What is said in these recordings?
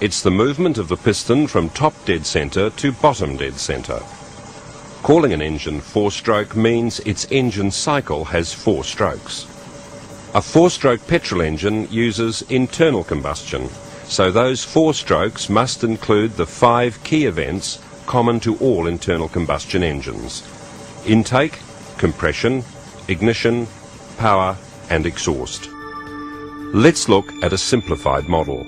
It's the movement of the piston from top dead centre to bottom dead centre. Calling an engine 4-stroke means its engine cycle has 4 strokes. A 4-stroke petrol engine uses internal combustion, so those 4 strokes must include the 5 key events common to all internal combustion engines: intake, compression, ignition, power and exhaust. Let's look at a simplified model.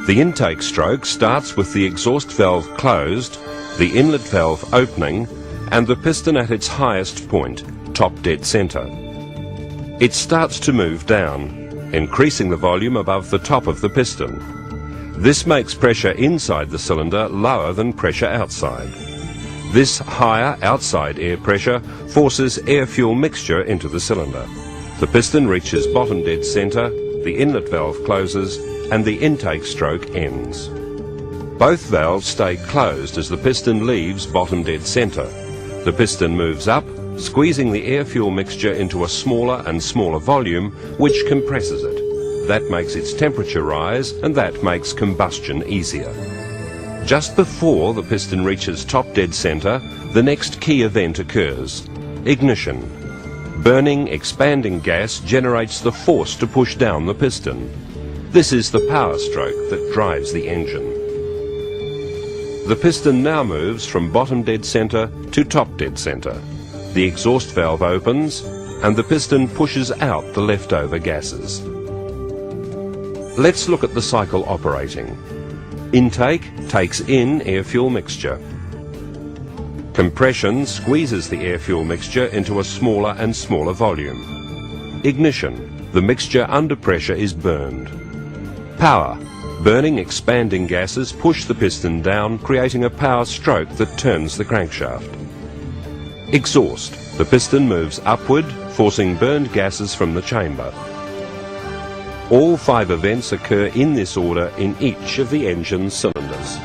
The intake stroke starts with the exhaust valve closed, the inlet valve opening and the piston at its highest point, top dead centre. It starts to move down, increasing the volume above the top of the piston. This makes pressure inside the cylinder lower than pressure outside. This higher outside air pressure forces air-fuel mixture into the cylinder. The piston reaches bottom dead centre, the inlet valve closes and the intake stroke ends. Both valves stay closed as the piston leaves bottom dead centre. The piston moves up, squeezing the air-fuel mixture into a smaller and smaller volume, which compresses it. That makes its temperature rise, and that makes combustion easier. Just before the piston reaches top dead centre, the next key event occurs: ignition. Burning, expanding gas generates the force to push down the piston. This is the power stroke that drives the engine. The piston now moves from bottom dead centre to top dead centre. The exhaust valve opens and the piston pushes out the leftover gases. Let's look at the cycle operating. Intake takes in air-fuel mixture. Compression squeezes the air-fuel mixture into a smaller and smaller volume. Ignition, the mixture under pressure is burned. Power, burning expanding gases push the piston down, creating a power stroke that turns the crankshaft. Exhaust, the piston moves upward, forcing burned gases from the chamber. All 5 events occur in this order in each of the engine's cylinders.